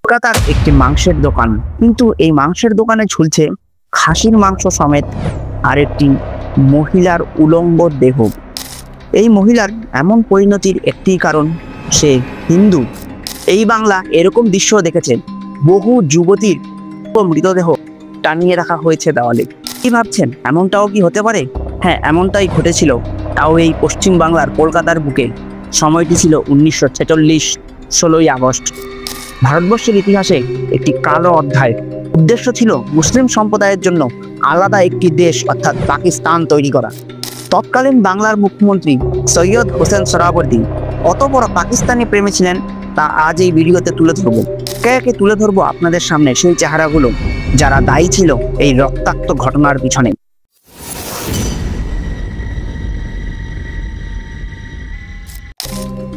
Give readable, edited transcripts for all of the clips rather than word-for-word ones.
কলকাতার একটি মাংসের দোকান, কিন্তু এই মাংসের দোকানে ঝুলছে খাসির মাংস সমেত আরেকটি মহিলার উলঙ্গ দেহ। এই মহিলার এমন পরিণতির একটি কারণ, সে হিন্দু। এই বাংলা এরকম দৃশ্য দেখেছে, বহু যুবতীর মৃতদেহ টানিয়ে রাখা হয়েছে দেওয়ালে। কি ভাবছেন, এমনটাও কি হতে পারে? হ্যাঁ, এমনটাই ঘটেছিল, তাও এই পশ্চিম বাংলার কলকাতার বুকে। সময়টি ছিল 1946 16ই আগস্ট। ভারতবর্ষের ইতিহাসে একটি কালো অধ্যায়। উদ্দেশ্য ছিল মুসলিম সম্প্রদায়ের জন্য আলাদা একটি দেশ অর্থাৎ পাকিস্তান তৈরি করা। তৎকালীন বাংলার মুখ্যমন্ত্রী সৈয়দ হোসেন সোহরাওয়ার্দী কত বড় পাকিস্তানি প্রেমী ছিলেন তা আজ এই ভিডিওতে তুলে ধরবো। একে একে তুলে ধরবো আপনাদের সামনে সেই চেহারাগুলো যারা দায়ী ছিল এই রক্তাক্ত ঘটনার পিছনে।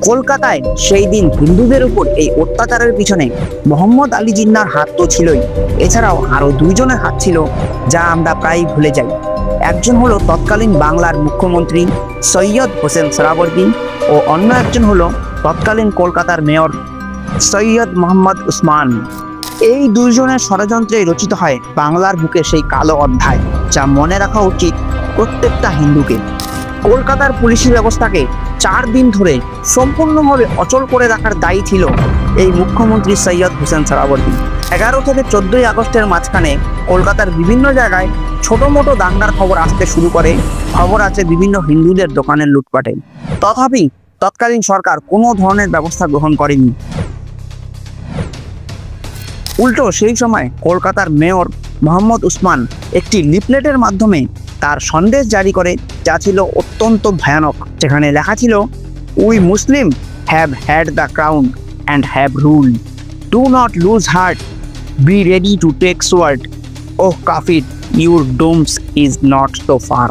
কলকাতায় সেই দিন হিন্দুদের উপর এই অত্যাচারের পিছনে মোহাম্মদ আলী জিন্নাহর হাত তো ছিলই, এছাড়াও আরো দুইজনের হাত ছিল, যা আমরা প্রায় ভুলে যাই। একজন হলো তৎকালীন বাংলার মুখ্যমন্ত্রী সৈয়দ হোসেন সোহরাওয়ার্দী ও অন্য একজন হলো তৎকালীন কলকাতার মেয়র সৈয়দ মোহাম্মদ উসমান। এই দুইজনের ষড়যন্ত্রে রচিত হয় বাংলার বুকে সেই কালো অধ্যায়, যা মনে রাখা উচিত প্রত্যেকটা হিন্দুকে। কলকাতার পুলিশি ব্যবস্থাকে 4 দিন ধরে সম্পূর্ণভাবে অচল করে রাখার দায়ী ছিল এই মুখ্যমন্ত্রী সৈয়দ হোসেন সোহরাওয়ার্দী। 11 থেকে 14ই আগস্টের মাঝখানে কলকাতার বিভিন্ন জায়গায় ছোট মোটো দাঙ্গার খবর আসতে শুরু করে। খবর আছে বিভিন্ন হিন্দুদের দোকানের লুটপাটে। তথাপি তৎকালীন সরকার কোনো ধরনের ব্যবস্থা গ্রহণ করেনি। উল্টো সেই সময় কলকাতার মেয়র মোহাম্মদ উসমান একটি লিফলেটের মাধ্যমে তার সন্দেশ জারি করে, যা ছিল অত্যন্ত ভয়ানক। যেখানে লেখা ছিল, we Muslim have had the crown and have rule, do not lose heart, be ready to take sword, oh কাফির your doom's is not so far.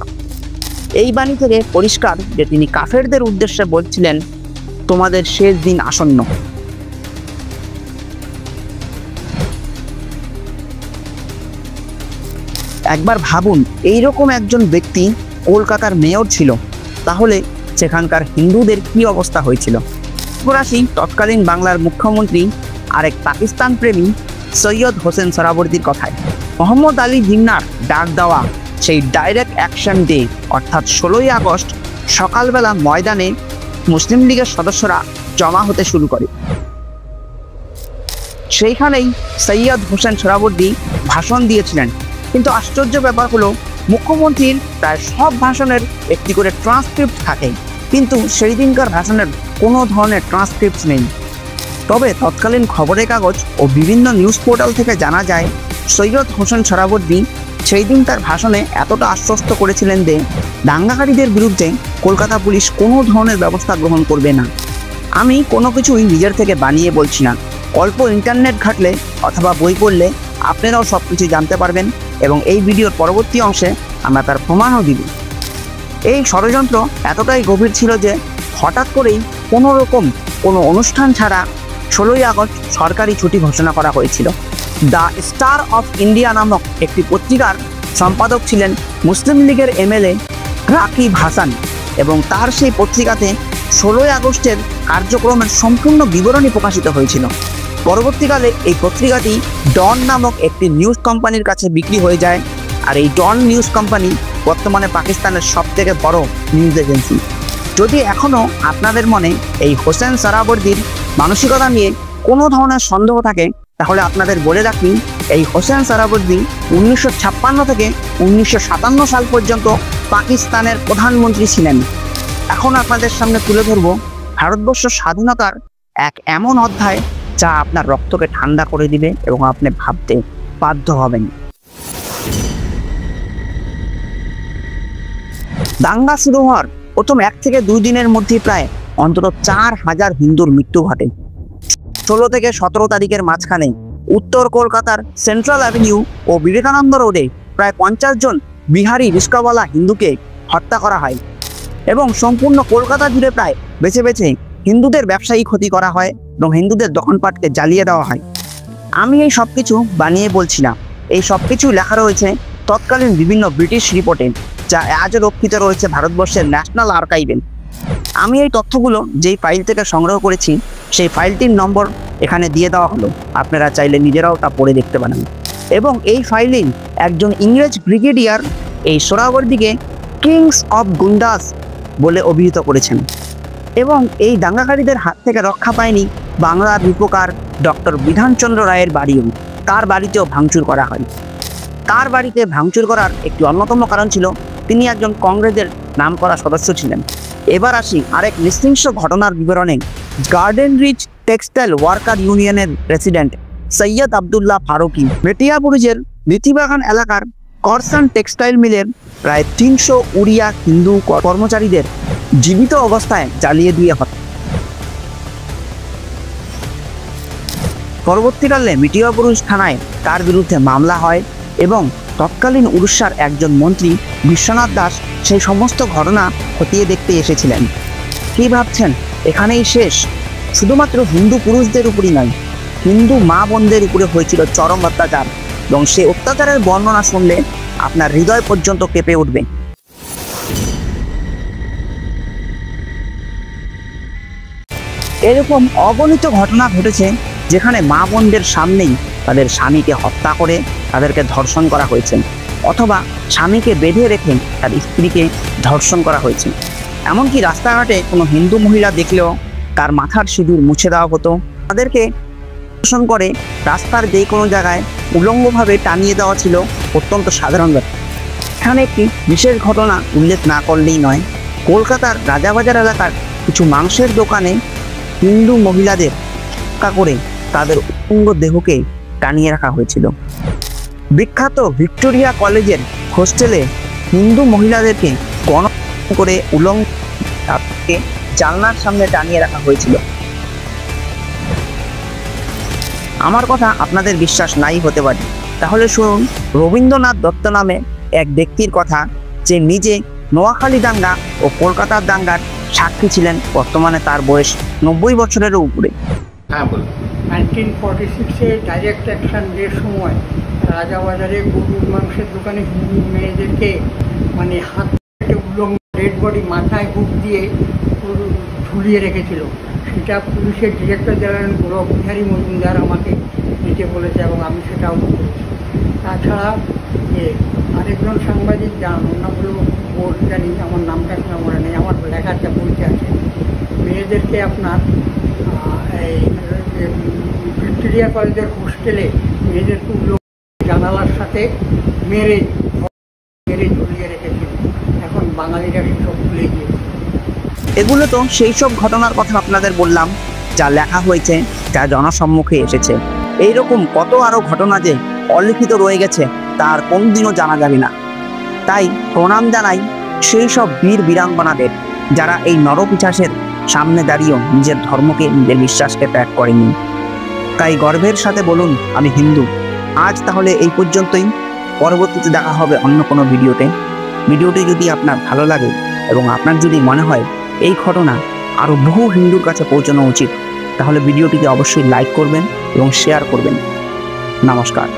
এই বাণী থেকে পরিষ্কার যে তিনি কাফেরদের উদ্দেশ্যে বলছিলেন, তোমাদের শেষ দিন আসন্ন। একবার ভাবুন, এইরকম একজন ব্যক্তি কলকাতার মেয়র ছিল, তাহলে সেখানকার হিন্দুদের কি অবস্থা হয়েছিল। আসি তৎকালীন বাংলার মুখ্যমন্ত্রী আরেক পাকিস্তান প্রেমী সৈয়দ হোসেন সোহরাওয়ার্দীর কথায়। মোহাম্মদ আলী জিন্নাহর ডাক দেওয়া সেই ডাইরেক্ট অ্যাকশন ডে অর্থাৎ 16ই আগস্ট সকালবেলা ময়দানে মুসলিম লীগের সদস্যরা জমা হতে শুরু করে। সেইখানেই সৈয়দ হোসেন সোহরাওয়ার্দী ভাষণ দিয়েছিলেন। কিন্তু আশ্চর্য ব্যাপার হলো, মুখ্যমন্ত্রীর প্রায় সব ভাষণের একটি করে ট্রান্সক্রিপ্ট থাকে, কিন্তু সেই দিনকার ভাষণের কোনো ধরনের ট্রান্সক্রিপ্ট নেই। তবে তৎকালীন খবরের কাগজ ও বিভিন্ন নিউজ পোর্টাল থেকে জানা যায়, সৈয়দ হোসেন সোহরাওয়ার্দী সেই দিন তার ভাষণে এতটা আশ্বস্ত করেছিলেন যে দাঙ্গাকারীদের বিরুদ্ধে কলকাতা পুলিশ কোনো ধরনের ব্যবস্থা গ্রহণ করবে না। আমি কোনো কিছুই নিজের থেকে বানিয়ে বলছি না, অল্প ইন্টারনেট ঘাটলে অথবা বই পড়লে আপনারাও সব কিছু জানতে পারবেন, এবং এই ভিডিওর পরবর্তী অংশে আমরা তার প্রমাণও দিব। এই ষড়যন্ত্র এতটাই গভীর ছিল যে হঠাৎ করেই কোনো অনুষ্ঠান ছাড়া 16ই আগস্ট সরকারি ছুটি ঘোষণা করা হয়েছিল। দ্য স্টার অফ ইন্ডিয়া নামক একটি পত্রিকার সম্পাদক ছিলেন মুসলিম লীগের এমএলএ রাকিব হাসান, এবং তার সেই পত্রিকাতে 16ই আগস্টের কার্যক্রমের সম্পূর্ণ বিবরণী প্রকাশিত হয়েছিল। পরবর্তীকালে এই পত্রিকাটি ডন নামক একটি নিউজ কোম্পানির কাছে বিক্রি হয়ে যায়, আর এই ডন নিউজ কোম্পানি বর্তমানে পাকিস্তানের সবথেকে বড় নিউজ এজেন্সি। যদি এখনও আপনাদের মনে এই হোসেন সোহরাওয়ার্দীর মানসিকতা নিয়ে কোনো ধরনের সন্দেহ থাকে, তাহলে আপনাদের বলে রাখি, এই হোসেন সোহরাওয়ার্দী 1956 থেকে 1957 সাল পর্যন্ত পাকিস্তানের প্রধানমন্ত্রী ছিলেন। এখন আপনাদের সামনে তুলে ধরব ভারতবর্ষ স্বাধীনতার এক এমন অধ্যায় যা আপনার রক্তকে ঠান্ডা করে দিবে এবং আপনি ভাবতে বাধ্য হবেন। দাঙ্গা শুরু হওয়ার প্রথম 1 থেকে 2 দিনের মধ্যে প্রায় অন্তত 4000 হিন্দুর মৃত্যু ঘটে। 16 থেকে 17 তারিখের মাঝখানে উত্তর কলকাতার সেন্ট্রাল অ্যাভিনিউ ও বিবেকানন্দ রোডে প্রায় 50 জন বিহারি রিস্কাওয়ালা হিন্দুকে হত্যা করা হয়, এবং সম্পূর্ণ কলকাতা জুড়ে প্রায় বেছে বেছে হিন্দুদের ব্যবসায়ী ক্ষতি করা হয় এবং হিন্দুদের দোকানপাটকে জ্বালিয়ে দেওয়া হয়। আমি এই সব কিছু বানিয়ে বলছি না, এই সব কিছু লেখা রয়েছে তৎকালীন বিভিন্ন ব্রিটিশ রিপোর্টে, যা আজও রক্ষিত রয়েছে ভারতবর্ষের ন্যাশনাল আর্কাইভে। আমি এই তথ্যগুলো যেই ফাইল থেকে সংগ্রহ করেছি সেই ফাইলটির নম্বর এখানে দিয়ে দেওয়া হলো, আপনারা চাইলে নিজেরাও তা পড়ে দেখতে পারেন। এবং এই ফাইলিং একজন ইংরেজ ব্রিগেডিয়ার এই সোহরাওয়ার্দীকে কিংস অফ গুন্ডাস বলে অভিহিত করেছেন। এবং এই দাঙ্গাকারীদের হাত থেকে রক্ষা পায়নি বাংলার রূপকার ডক্টর বিধানচন্দ্র রায়ের বাড়িও, তার বাড়িতেও ভাঙচুর করা হয়। তার বাড়িতে ভাঙচুর করার একটি অন্যতম কারণ ছিল তিনি একজন কংগ্রেসের নামকরা সদস্য ছিলেন। এবার আসি আরেক নৃশংস ঘটনার বিবরণে। গার্ডেন রিচ টেক্সটাইল ওয়ার্কার ইউনিয়নের প্রেসিডেন্ট সৈয়দ আবদুল্লাহ ফারুকি মেটিয়াবুরুজের নীতিবাগান এলাকার করসান টেক্সটাইল মিলের প্রায় 300 উড়িয়া হিন্দু কর্মচারীদের জীবিত অবস্থায় জ্বালিয়ে দিয়ে হত্যা। পরবর্তীকালে মেটিয়াবুরুজ থানায় তার বিরুদ্ধে মামলা হয় এবং তৎকালীন উড়িষ্যার একজন মন্ত্রী বিশ্বনাথ দাস সেই সমস্ত ঘটনা খতিয়ে দেখতে এসেছিলেন। কি ভাবছেন এখানেই শেষ? শুধুমাত্র হিন্দু পুরুষদের উপরই নয়, হিন্দু মা বোনদের উপরে হয়েছিল চরম অত্যাচার, এবং সেই অত্যাচারের বর্ণনা শুনলে আপনার হৃদয় পর্যন্ত কেঁপে উঠবে। এরকম অগণিত ঘটনা ঘটেছে যেখানে মা বোনদের সামনেই তাদের স্বামীকে হত্যা করে তাদেরকে ধর্ষণ করা হয়েছে, অথবা স্বামীকে বেঁধে রেখে তার স্ত্রীকে ধর্ষণ করা হয়েছে। এমনকি রাস্তাঘাটে কোনো হিন্দু মহিলা দেখলেও তার মাথার সিঁদুর মুছে দেওয়া হতো, তাদেরকে ধর্ষণ করে রাস্তার যে কোনো জায়গায় উলঙ্গভাবে টানিয়ে দেওয়া ছিল অত্যন্ত সাধারণ ব্যাপার। এখানে একটি বিশেষ ঘটনা উল্লেখ না করলেই নয়। কলকাতার রাজাবাজার এলাকার কিছু মাংসের দোকানে হিন্দু মহিলাদের হত্যা করে তাদের উলঙ্গ দেহকে টানিয়ে রাখা হয়েছিল। বিখ্যাত ভিক্টোরিয়া কলেজের হোস্টেলে হিন্দু মহিলাদেরকে গণ করে উলঙ্গ জানলার সামনে টানিয়ে রাখা হয়েছিল। আমার কথা আপনাদের বিশ্বাস নাই হতে পারে, তাহলে শুনুন রবীন্দ্রনাথ দত্ত নামে এক ব্যক্তির কথা, যে নিজে নোয়াখালী দাঙ্গা ও কলকাতার দাঙ্গার সাক্ষী ছিলেন। বর্তমানে তার বয়স 90 বছরেরও উপরে। 1946-এ ডাইরেক্ট অ্যাকশন ডের সময় রাজাবাজারে গরুর মাংসের দোকানে হিন্দু মেয়েদেরকে মানে হাত থেকে উলঙ্গ ডেড বডি মাথায় বুক দিয়ে ঝুলিয়ে রেখেছিল। সেটা পুলিশের ডিরেক্টর জেনারেল গৌরব বিহারী মজুমদার আমাকে দিতে বলেছে এবং আমি সেটাও করেছি। তাছাড়া আরেকজন সাংবাদিক যান, ওনাগুলো বোর্ড জানি, আমার নামটা এখন মনে নেই, আমার লেখার একটা বইতে আছে, মেয়েদেরকে আপনার এই ভিক্টোরিয়া কলেজের হোস্টেলে মেয়েদেরকে জানালার সাথে মেরে ঝুলিয়ে রেখেছিল। এখন বাঙালিরা সেসব ভুলে গিয়েছে। এগুলো তো সেই সব ঘটনার কথা আপনাদের বললাম যা লেখা হয়েছে, যা জনসম্মুখে এসেছে। এইরকম কত আরো ঘটনা যে অলিখিত রয়ে গেছে তার কোনদিনও জানা যাবে না। তাই প্রণাম জানাই সেই সব বীর বীরাঙ্গনাদের যারা এই নরপিশাচের সামনে দাঁড়িয়েও নিজের ধর্মকে, নিজের বিশ্বাসকে ত্যাগ করেনি। তাই গর্বের সাথে বলুন আমি হিন্দু। আজ তাহলে এই পর্যন্তই, পরবর্তীতে দেখা হবে অন্য কোনো ভিডিওতে। ভিডিওটি যদি আপনার ভালো লাগে এবং আপনার যদি মনে হয় এই ঘটনা আরও বহু হিন্দুর কাছে পৌঁছানো উচিত, তাহলে ভিডিওটিতে অবশ্যই লাইক করবেন এবং শেয়ার করবেন। নমস্কার।